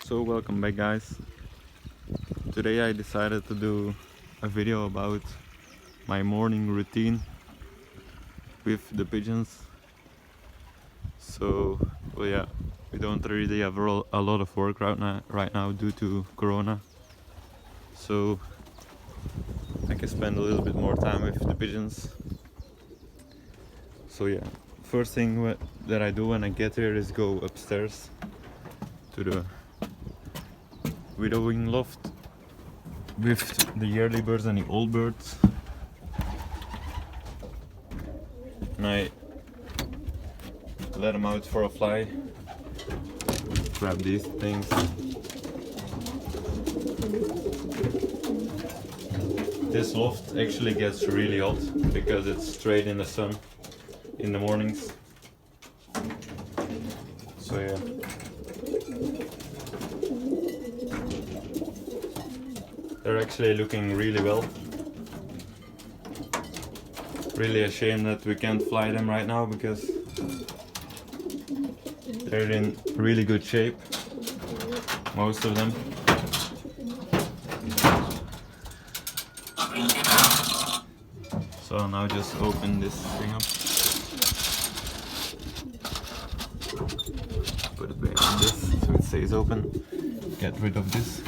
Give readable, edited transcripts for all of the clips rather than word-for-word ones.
So welcome back, guys. Today I decided to do a video about my morning routine with the pigeons. So well, yeah, we don't really have a lot of work right now due to Corona, so I can spend a little bit more time with the pigeons. So yeah, first thing that I do when I get here is go upstairs to the widowing loft with the yearly birds and the old birds, and I let them out for a fly. Grab these things. This loft actually gets really hot because it's straight in the sun in the mornings. So yeah. They're actually looking really well. Really a shame that we can't fly them right now because they're in really good shape, most of them. So I'll now just open this thing up. Put it behind this so it stays open. Get rid of this.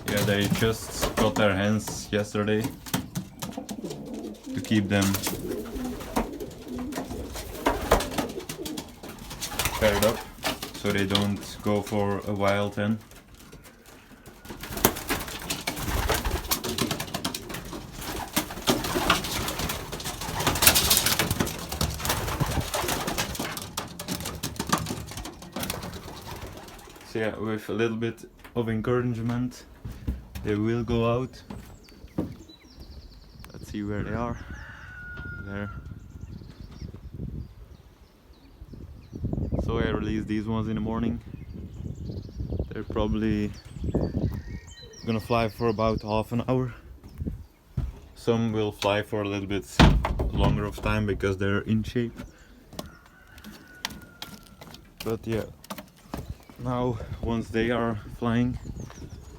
Yeah, they just got their hens yesterday to keep them paired up so they don't go for a wild hen. So yeah, with a little bit of encouragement, they will go out. Let's see where they are. There. So I released these ones in the morning. They're probably gonna fly for about half an hour. Some will fly for a little bit longer of time because they're in shape. But yeah, now once they are flying,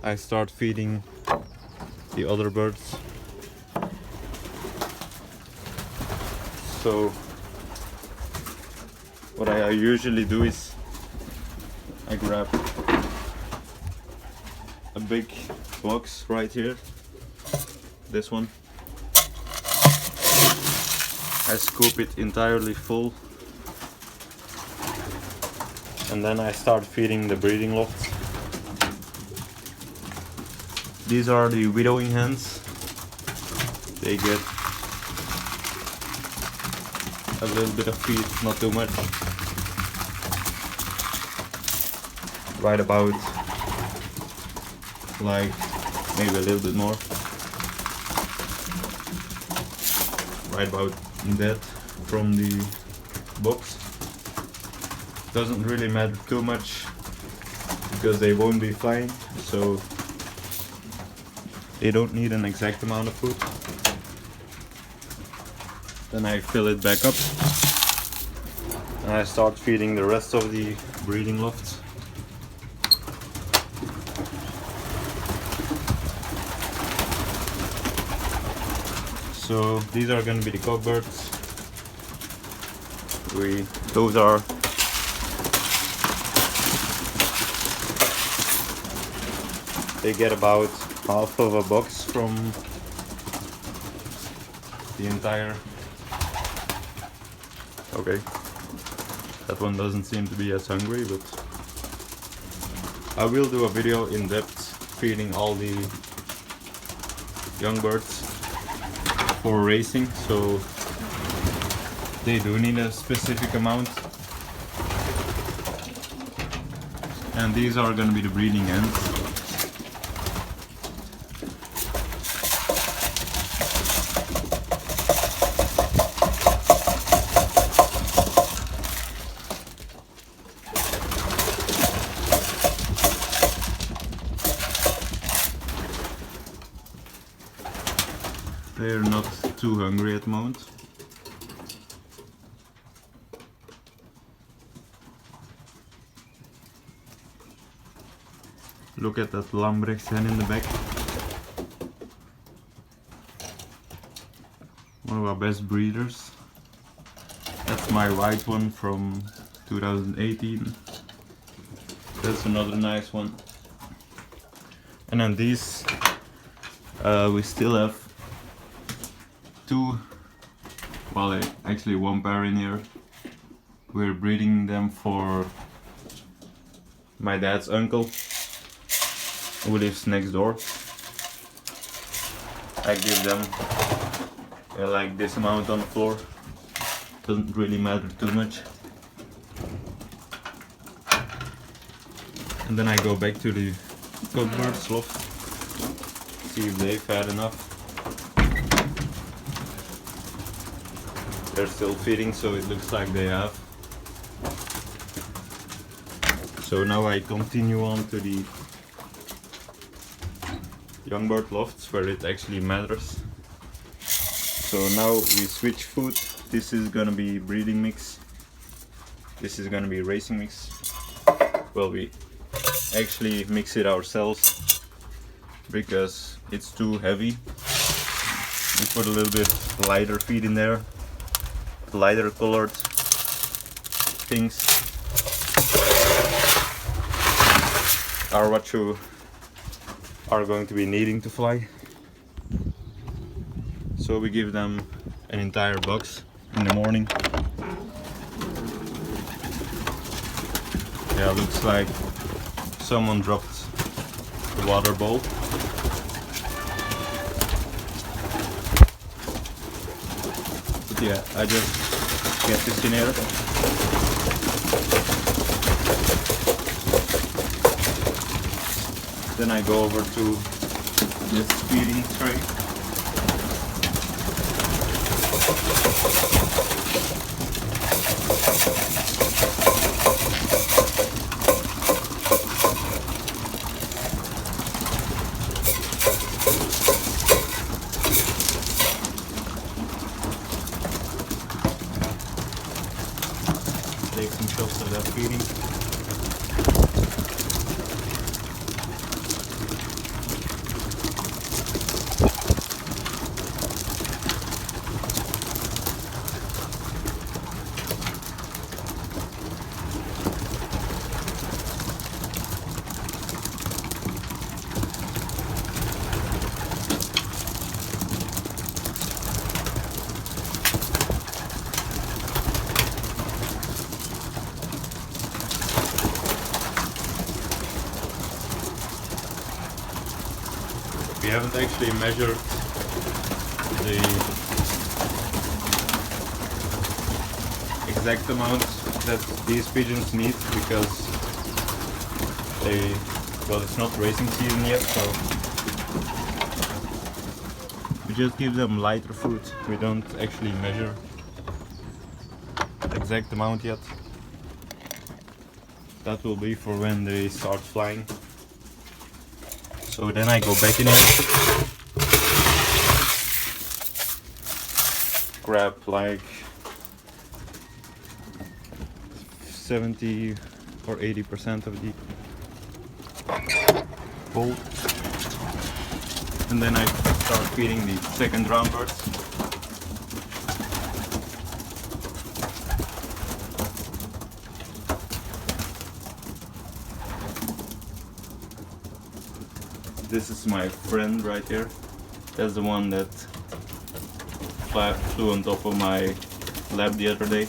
I start feeding the other birds. So what I usually do is I grab a big box right here, this one. I scoop it entirely full, and then I start feeding the breeding lofts. These are the widowing hens. They get a little bit of feed, not too much. Right about, like, maybe a little bit more. Right about that from the box. Doesn't really matter too much because they won't be flying, so they don't need an exact amount of food. Then I fill it back up and I start feeding the rest of the breeding lofts. So these are going to be the cockbirds. Those are they get about half of a box from the entire. Okay, that one doesn't seem to be as hungry, but I will do a video in depth feeding all the young birds for racing, so they do need a specific amount. And these are going to be the breeding hens. They're not too hungry at the moment. Look at that lambrechts hen in the back. One of our best breeders. That's my white one from 2018. That's another nice one. And then these, we still have two, well actually one pair in here. We're breeding them for my dad's uncle who lives next door. I give them like this amount on the floor. Doesn't really matter too much. And then I go back to the Acebird loft, see if they've had enough. They're still feeding, so it looks like they have. So now I continue on to the young bird lofts where it actually matters. So now we switch food. This is gonna be breeding mix. This is gonna be racing mix. Well, we actually mix it ourselves because it's too heavy. We put a little bit lighter feed in there, lighter colored things are what you are going to be needing to fly. So we give them an entire box in the morning. Yeah, looks like someone dropped the water bowl. But yeah, I just get this in here. Then I go over to this feeding tray. Take some shots of that feeding. We haven't actually measured the exact amount that these pigeons need because well, it's not racing season yet, so we just give them lighter food. We don't actually measure the exact amount yet. That will be for when they start flying. So then I go back in here, grab like 70 or 80% of the bowl, and then I start feeding the second round birds. This is my friend right here. That's the one that flew on top of my lab the other day.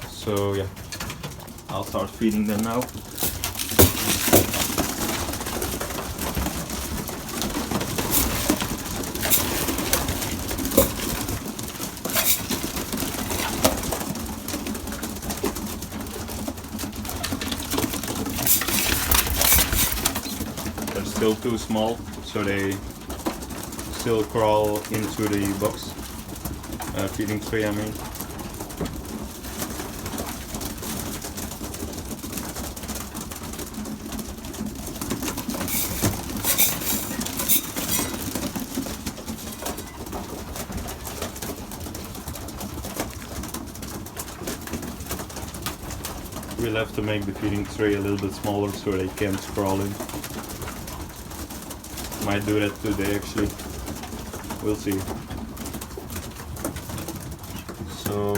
So yeah, I'll start feeding them now. Still too small, so they still crawl into the box, feeding tray I mean. we'll have to make the feeding tray a little bit smaller so they can't crawl in. Might do that today actually. We'll see. So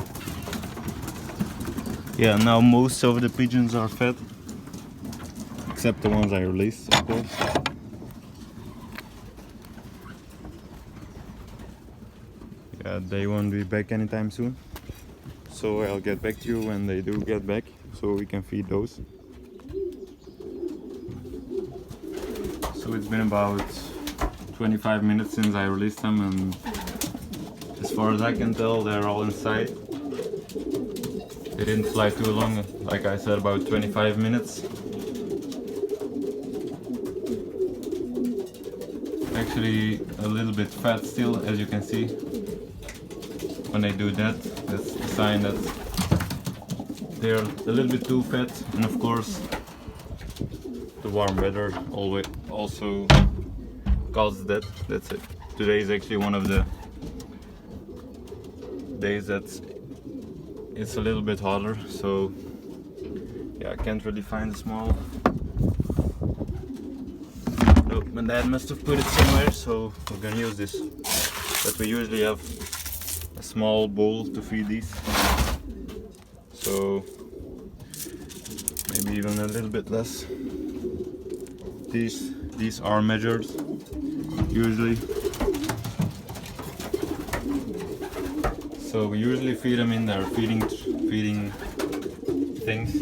yeah, now most of the pigeons are fed, except the ones I released, of course. Yeah, they won't be back anytime soon, so I'll get back to you when they do get back, so we can feed those. So it's been about 25 minutes since I released them, and as far as I can tell, they're all inside. They didn't fly too long, like I said, about 25 minutes. Actually a little bit fat still, as you can see. When they do that, that's a sign that they're a little bit too fat, and of course the warm weather always also causes that. That's it. Today is actually one of the days that it's a little bit hotter, so yeah, I can't really find the small. No, my dad must have put it somewhere, so we're gonna use this. But we usually have a small bowl to feed these, so maybe even a little bit less. These are measured usually, so we usually feed them in their feeding things,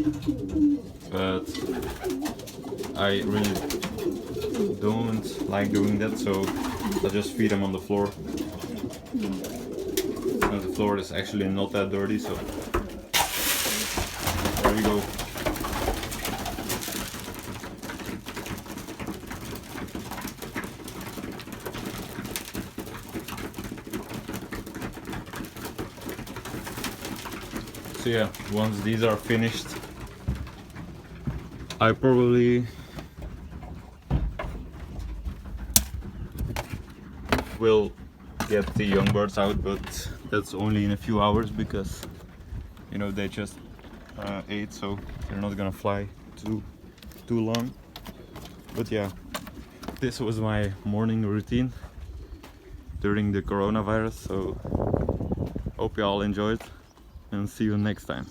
but I really don't like doing that, so I just feed them on the floor. And the floor is actually not that dirty, so there we go. So yeah, once these are finished, I probably will get the young birds out, but that's only in a few hours because, you know, they just ate, so they're not gonna fly too long. But yeah, this was my morning routine during the coronavirus, so hope you all enjoyed and see you next time.